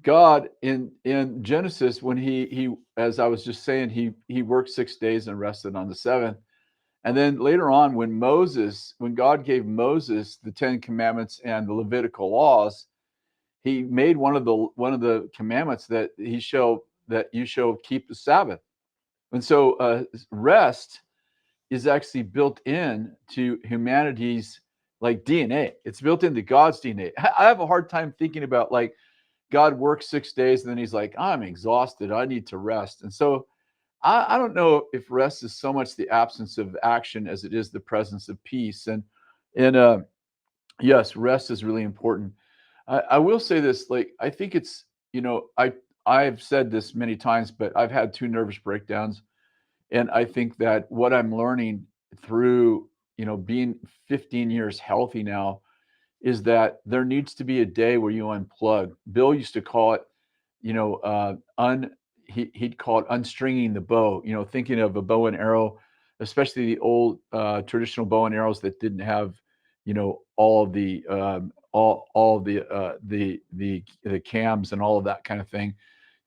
God in Genesis, when he as I was just saying, he worked 6 days and rested on the seventh. And then later on, when God gave Moses the Ten Commandments and the Levitical laws, he made one of the commandments that you shall keep the Sabbath. And so rest is actually built in to humanity's like DNA. It's built into God's DNA. I have a hard time thinking about like God works 6 days and then he's like, I'm exhausted. I need to rest. And so I don't know if rest is so much the absence of action as it is the presence of peace. And yes, rest is really important. I will say this, like I think it's, I've said this many times, but I've had two nervous breakdowns. And I think that what I'm learning through, being 15 years healthy now is that there needs to be a day where you unplug. Bill used to call it, you know, he'd call it unstringing the bow, thinking of a bow and arrow, especially the old traditional bow and arrows that didn't have, all of the all of the cams and all of that kind of thing.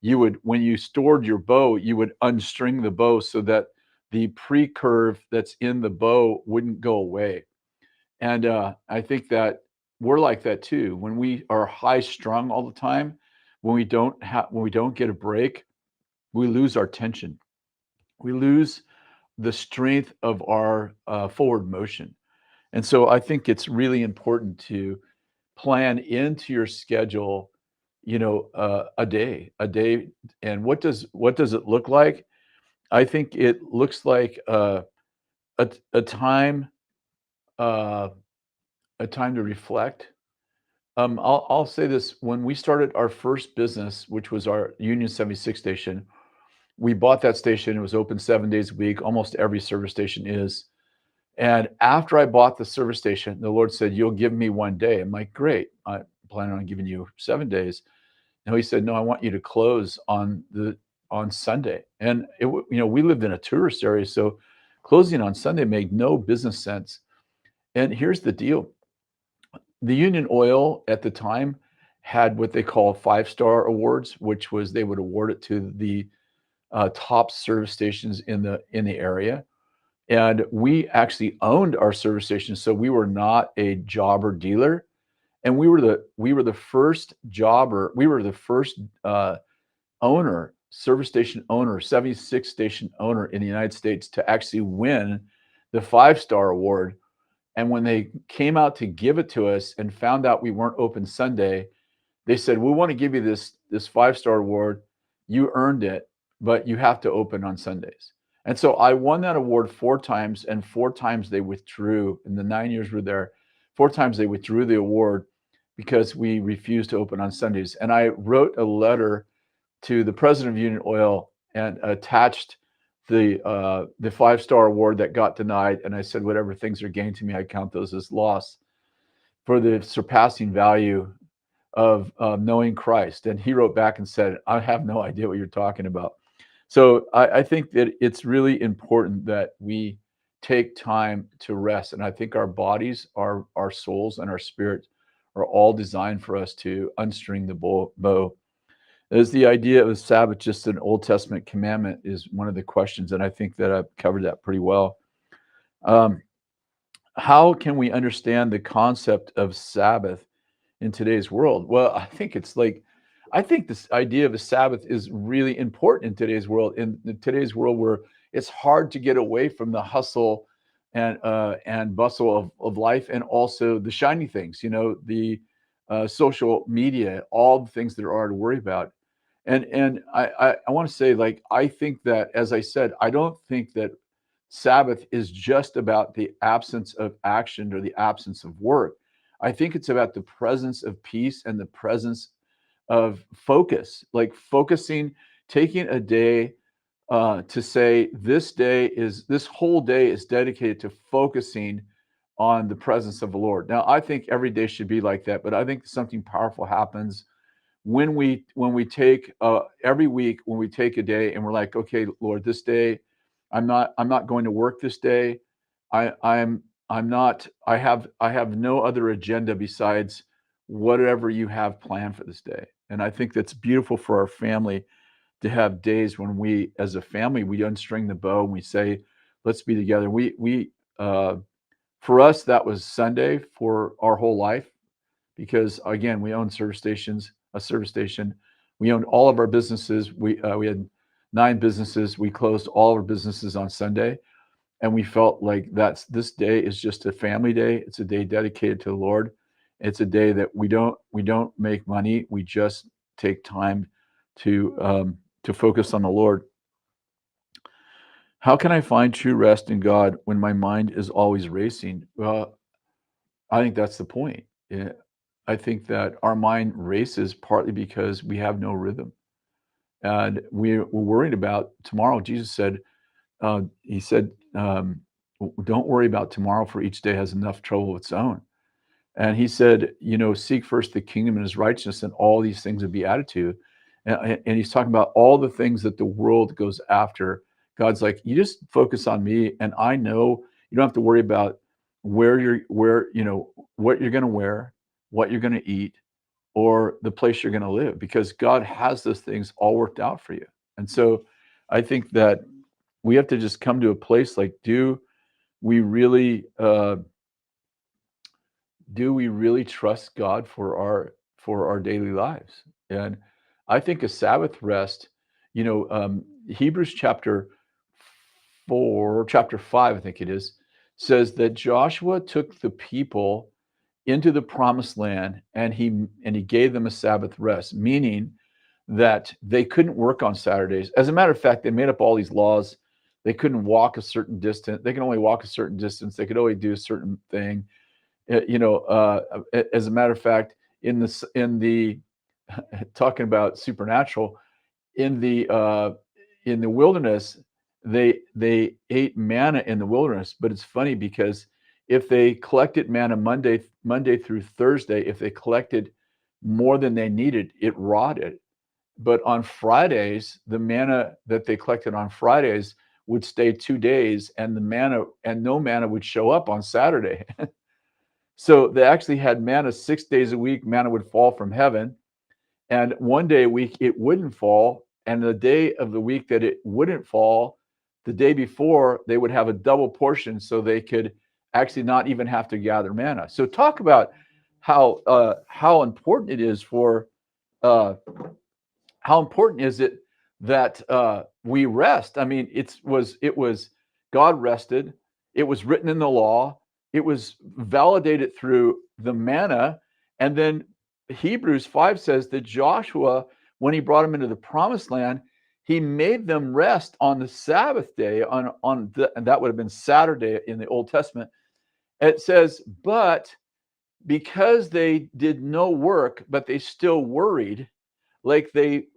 You would, when you stored your bow, you would unstring the bow so that the pre-curve that's in the bow wouldn't go away. And I think that we're like that too. When we are high strung all the time, when we don't get a break, we lose our tension. We lose the strength of our forward motion. And so I think it's really important to plan into your schedule, a day. And what does it look like? I think it looks like a time uh, a time to reflect. I'll say this: when we started our first business, which was our Union 76 station, we bought that station. It was open 7 days a week. Almost every service station is. And after I bought the service station, the Lord said, "You'll give me one day." I'm like, "Great. I plan on giving you 7 days." No, he said, "No, I want you to close on Sunday." And we lived in a tourist area, so closing on Sunday made no business sense. And here's the deal: the Union Oil at the time had what they call five-star awards, which was they would award it to the top service stations in the area. And we actually owned our service station, so we were not a jobber dealer. And we were the first jobber. We were the first owner, service station owner, 76 station owner in the United States to actually win the five-star award. And when they came out to give it to us and found out we weren't open Sunday, they said, "We want to give you this five-star award. You earned it, but you have to open on Sundays." And so I won that award four times, and four times they withdrew. In the 9 years we're there, four times they withdrew the award because we refused to open on Sundays. And I wrote a letter to the president of Union Oil and attached the five-star award that got denied. And I said, whatever things are gained to me, I count those as loss for the surpassing value of knowing Christ. And he wrote back and said, I have no idea what you're talking about. So I think that it's really important that we take time to rest. And I think our bodies, our souls, and our spirits are all designed for us to unstring the bow. Is the idea of Sabbath just an Old Testament commandment is one of the questions, and I think that I've covered that pretty well. Um, how can we understand the concept of Sabbath in today's world? Well, I think this idea of a Sabbath is really important in today's world. In today's world, where it's hard to get away from the hustle and bustle of life, and also the shiny things, the social media, all the things that are to worry about. And I want to say, like, I think that, as I said, I don't think that Sabbath is just about the absence of action or the absence of work. I think it's about the presence of peace and the presence of focus, like focusing, taking a day to say this whole day is dedicated to focusing on the presence of the Lord. Now, I think every day should be like that, but I think something powerful happens when we take every week, when we take a day and we're like, okay, Lord, this day I'm not going to work this day. I'm not I have no other agenda besides whatever you have planned for this day. And I think that's beautiful for our family to have days when we, as a family, we unstring the bow and we say, let's be together. Uh, for us, that was Sunday for our whole life because, again, we own a service station. We owned all of our businesses. We had 9 businesses. We closed all of our businesses on Sunday. And we felt like this day is just a family day. It's a day dedicated to the Lord. It's a day that we don't make money. We just take time to focus on the Lord. How can I find true rest in God when my mind is always racing? Well, I think that's the point. Yeah, I think that our mind races partly because we have no rhythm, and we're worried about tomorrow. Jesus said, he said, "Don't worry about tomorrow, for each day has enough trouble of its own." And he said, seek first the kingdom and his righteousness, and all these things would be added to you. And he's talking about all the things that the world goes after. God's like, you just focus on me, and I know you don't have to worry about what you're going to wear, what you're going to eat, or the place you're going to live, because God has those things all worked out for you. And so I think that we have to just come to a place like, we really uh, do we really trust God for our daily lives? And I think a Sabbath rest, Hebrews chapter 5, I think it is, says that Joshua took the people into the promised land, and he gave them a Sabbath rest, meaning that they couldn't work on Saturdays. As a matter of fact, they made up all these laws. They couldn't walk a certain distance. They can only walk a certain distance. They could only do a certain thing. As a matter of fact, in the talking about supernatural, in the wilderness, they ate manna in the wilderness. But it's funny because if they collected manna Monday through Thursday, if they collected more than they needed, it rotted. But on Fridays, the manna that they collected on Fridays would stay 2 days, and no manna would show up on Saturday. So they actually had manna 6 days a week. Manna would fall from heaven, and one day a week it wouldn't fall. And the day of the week that it wouldn't fall, the day before, they would have a double portion, so they could actually not even have to gather manna. So talk about how important it is for uh, how important is it that we rest? I mean, it was God rested. It was written in the law. It was validated through the manna, and then Hebrews 5 says that Joshua, when he brought them into the promised land, he made them rest on the Sabbath day, and that would have been Saturday in the Old Testament. It says, but because they did no work, but they still worried, like they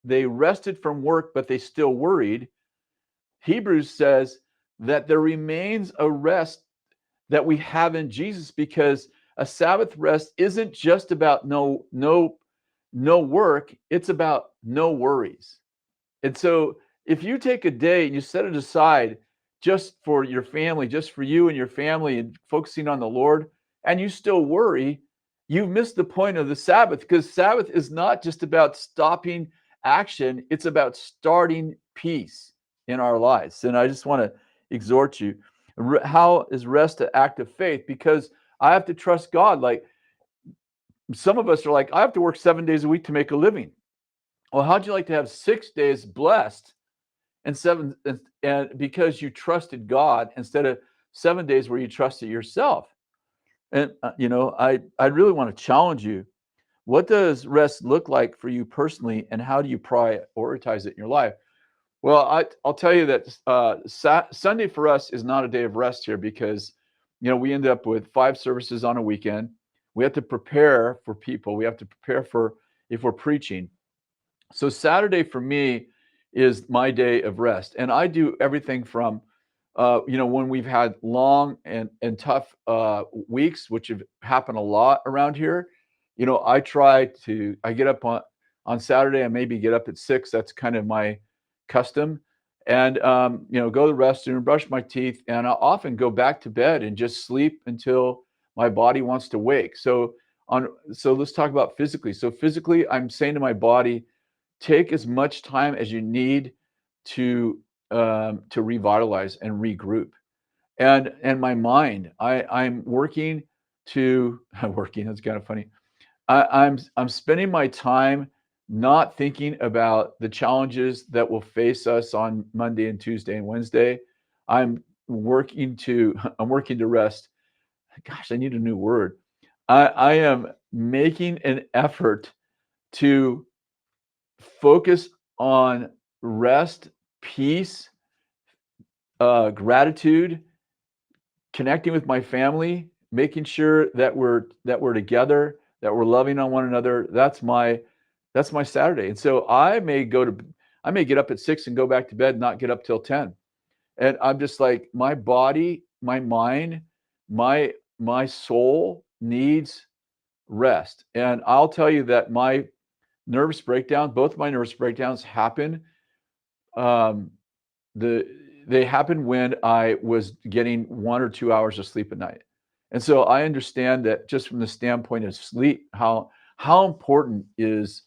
rested from work, but they still worried. Hebrews says that there remains a rest that we have in Jesus, because a Sabbath rest isn't just about no work, it's about no worries. And so if you take a day and you set it aside just for your family, just for you and your family, and focusing on the Lord, and you still worry, you've missed the point of the Sabbath, because Sabbath is not just about stopping action, it's about starting peace in our lives. And I just want to exhort you. How is rest an act of faith? Because I have to trust God. Like, some of us are like, I have to work 7 days a week to make a living. Well, how'd you like to have 6 days blessed and because you trusted God, instead of 7 days where you trusted yourself? And I really want to challenge you. What does rest look like for you personally, and how do you prioritize it in your life? Well, I'll tell you that Sunday for us is not a day of rest here, because we end up with 5 services on a weekend. We have to prepare for people. We have to prepare for if we're preaching. So Saturday for me is my day of rest, and I do everything from, when we've had long and tough weeks, which have happened a lot around here. I get up on Saturday. I maybe get up at 6. That's kind of my custom, and go to the restroom, brush my teeth, and I'll often go back to bed and just sleep until my body wants to wake. So So let's talk about physically. So physically, I'm saying to my body, take as much time as you need to to revitalize and regroup. And my mind, I'm working to working. That's kind of funny. I'm spending my time not thinking about the challenges that will face us on Monday and Tuesday and Wednesday. I'm working to I'm working to rest. Gosh, I need a new word. I am making an effort to focus on rest, peace, gratitude, connecting with my family, making sure that we're together, that we're loving on one another. That's my Saturday. And so I may get up at 6 and go back to bed, not get up till 10. And I'm just like, my body, my mind, my soul needs rest. And I'll tell you that my nervous breakdown, both my nervous breakdowns happen. Um, the they happened when I was getting 1 or 2 hours of sleep at night. And so I understand that just from the standpoint of sleep, how important is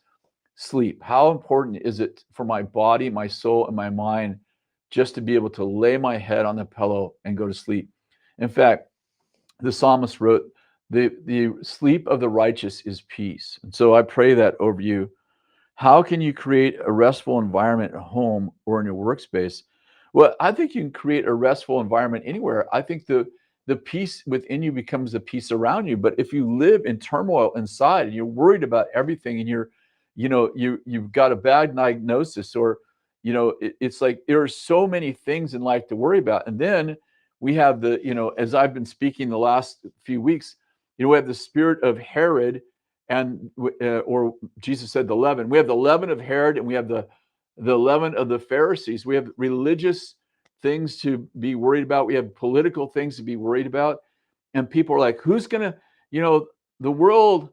sleep? How important is it for my body, my soul, and my mind just to be able to lay my head on the pillow and go to sleep? In fact, the psalmist wrote, the sleep of the righteous is peace. And so I pray that over you. How can you create a restful environment at home or in your workspace? Well, I think you can create a restful environment anywhere. I think the peace within you becomes the peace around you. But if you live in turmoil inside and you're worried about everything and you've got a bad diagnosis, or it's like there are so many things in life to worry about. And then we have as I've been speaking the last few weeks, we have the spirit of Herod, and or Jesus said the leaven. We have the leaven of Herod, and we have the leaven of the Pharisees. We have religious things to be worried about. We have political things to be worried about. And people are like, who's gonna, the world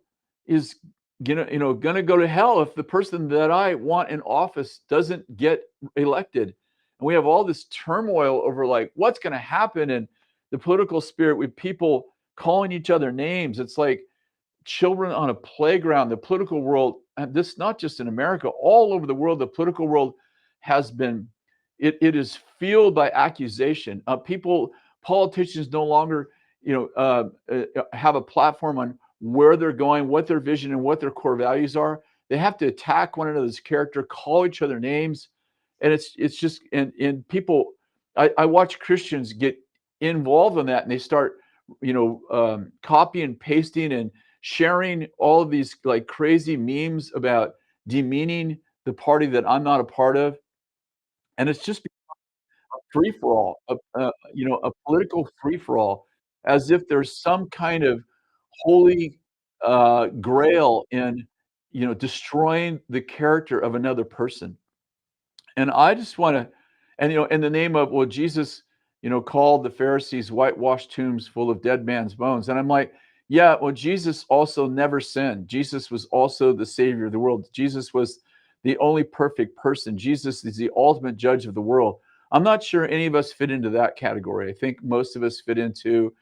is gonna go to hell if the person that I want in office doesn't get elected. And we have all this turmoil over like what's gonna happen, and the political spirit with people calling each other names. It's like children on a playground. The political world, and this not just in America, all over the world, the political world has been, it is fueled by accusation. Politicians no longer, have a platform on where they're going, what their vision and what their core values are. They have to attack one another's character, call each other names, and it's just and people. I watch Christians get involved in that, and they start, copy and pasting and sharing all of these like crazy memes about demeaning the party that I'm not a part of. And it's just a free for all, a political free for all, as if there's some kind of holy grail in, destroying the character of another person. And I just want to, and in the name of, well, Jesus, called the Pharisees whitewashed tombs full of dead man's bones. And I'm like, yeah, well, Jesus also never sinned. Jesus was also the savior of the world. Jesus was the only perfect person. Jesus is the ultimate judge of the world. I'm not sure any of us fit into that category. I think most of us fit into,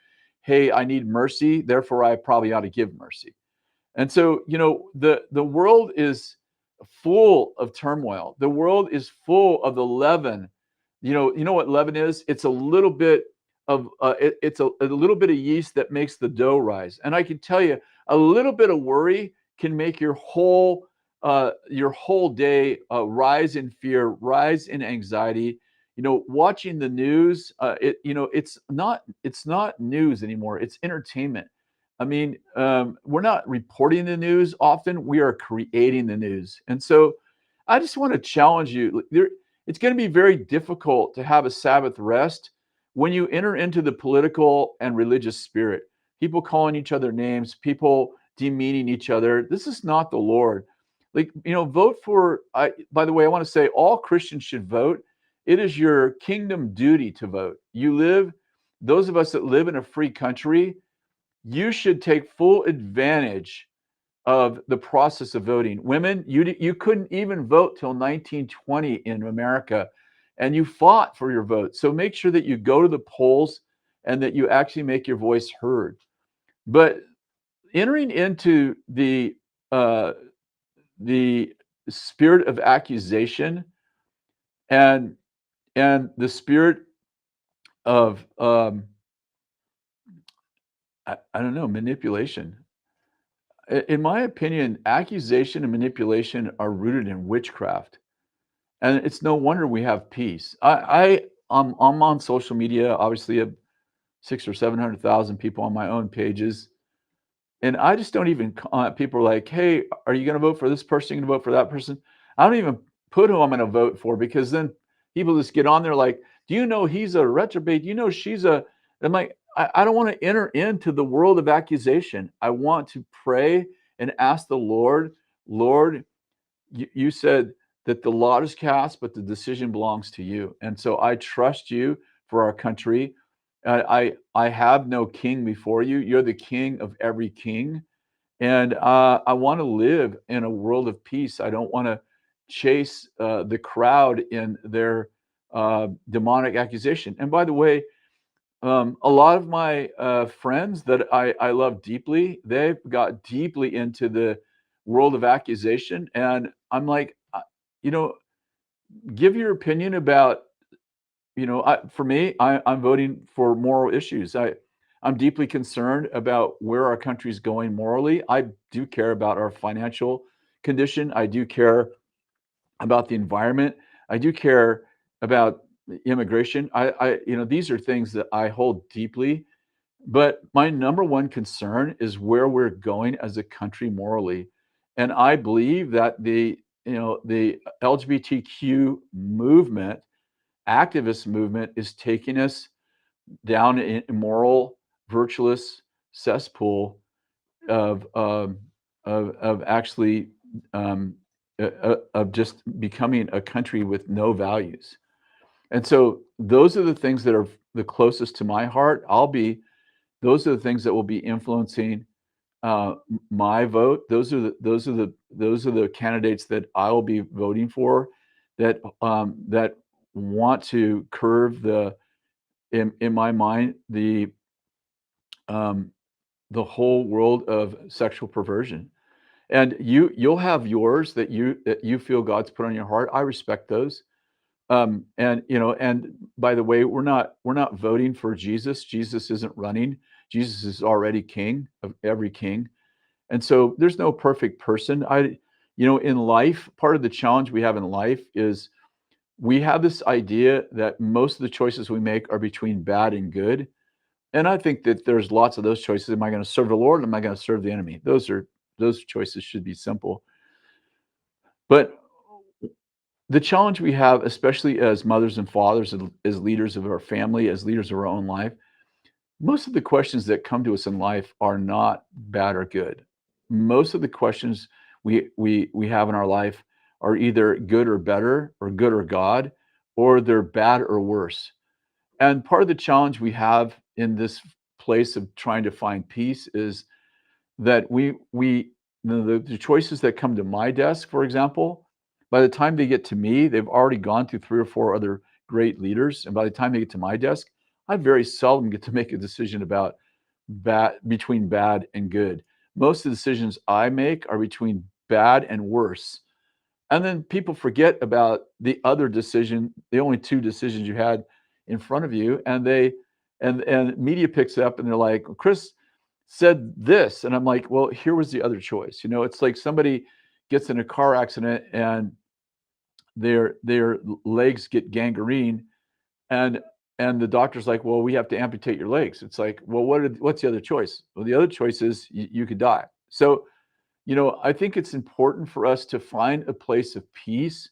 hey, I need mercy, therefore I probably ought to give mercy. And so, the world is full of turmoil. The world is full of the leaven. You know what leaven is? It's a little bit of it's a little bit of yeast that makes the dough rise. And I can tell you, a little bit of worry can make your whole day rise in fear, rise in anxiety. Watching the news, it's not news anymore. It's entertainment. I mean, we're not reporting the news often. We are creating the news. And so I just want to challenge you. It's going to be very difficult to have a Sabbath rest when you enter into the political and religious spirit. People calling each other names, people demeaning each other. This is not the Lord. Like, vote for, by the way, I want to say all Christians should vote. It is your kingdom duty to vote. Those of us that live in a free country, you should take full advantage of the process of voting. Women, you couldn't even vote till 1920 in America, and you fought for your vote. So make sure that you go to the polls and that you actually make your voice heard. But entering into uh, the spirit of accusation and the spirit of I don't know, manipulation. In my opinion, accusation and manipulation are rooted in witchcraft, and it's no wonder we have peace. I'm on social media. Obviously, I have six or 700,000 people on my own pages. And I just don't even people are like, "Hey, are you gonna vote for this person? You gonna vote for that person?" I don't even put who I'm gonna vote for because then people just get on there like, "Do you know he's a retrobate? Do you know she's a?" I'm like, I don't want to enter into the world of accusation. I want to pray and ask the Lord, Lord, you said that the lot is cast, but the decision belongs to you. And so I trust you for our country. I have no king before you. You're the king of every king. And I want to live in a world of peace. I don't want to chase the crowd in their demonic accusation. And by the way, a lot of my friends that I love deeply, they've got deeply into the world of accusation. And I'm like, you know, give your opinion about, for me, I'm voting for moral issues. I'm deeply concerned about where our country's going morally. I do care about our financial condition. I do care about the environment. I do care about immigration. These are things that I hold deeply. But my number one concern is where we're going as a country morally. And I believe that the LGBTQ movement, activist movement, is taking us down an immoral, virtuous cesspool of actually of just becoming a country with no values. And so those are the things that are the closest to my heart. Those are the things that will be influencing my vote. Those are the candidates that I will be voting for, that want to curve in my mind um, the whole world of sexual perversion. And you'll have yours that you feel God's put on your heart. I respect those. And by the way, we're not voting for Jesus. Jesus isn't running. Jesus is already king of every king. And so there's no perfect person. In life, part of the challenge we have in life is we have this idea that most of the choices we make are between bad and good. And I think that there's lots of those choices. Am I going to serve the Lord? Am I going to serve the enemy? Those choices should be simple. But the challenge we have, especially as mothers and fathers, as leaders of our family, as leaders of our own life, most of the questions that come to us in life are not bad or good. Most of the questions we have in our life are either good or better, or good or God, or they're bad or worse. And part of the challenge we have in this place of trying to find peace is that the choices that come to my desk, for example, by the time they get to me, they've already gone through 3 or 4 other great leaders, and by the time they get to my desk, I very seldom get to make a decision about between bad and good. Most of the decisions I make are between bad and worse. And then people forget about the other decision, the only 2 decisions you had in front of you, and media picks it up and they're like, "Kris said this." And I'm like, "Well, here was the other choice." It's like somebody gets in a car accident and their legs get gangrene, and the doctor's like, "Well, we have to amputate your legs." It's like, "Well, what's the other choice?" Well, the other choice is you could die. So, I think it's important for us to find a place of peace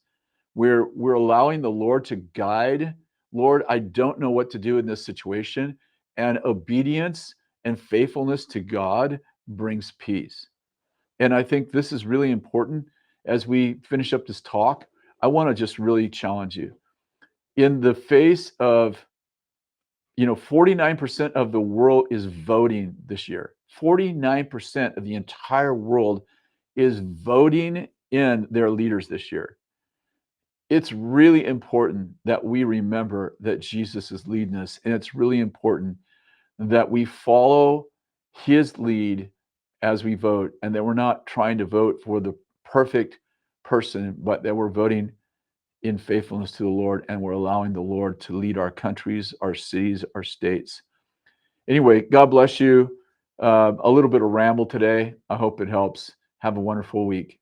where we're allowing the Lord to guide. Lord, I don't know what to do in this situation. And obedience and faithfulness to God brings peace. And I think this is really important as we finish up this talk. I want to just really challenge you. In the face of 49% of the world is voting this year. 49% of the entire world is voting in their leaders this year. It's really important that we remember that Jesus is leading us, and it's really important that we follow his lead as we vote, and that we're not trying to vote for the perfect person, but that we're voting in faithfulness to the Lord, and we're allowing the Lord to lead our countries, our cities, our states. Anyway, God bless you. A little bit of ramble today. I hope it helps. Have a wonderful week.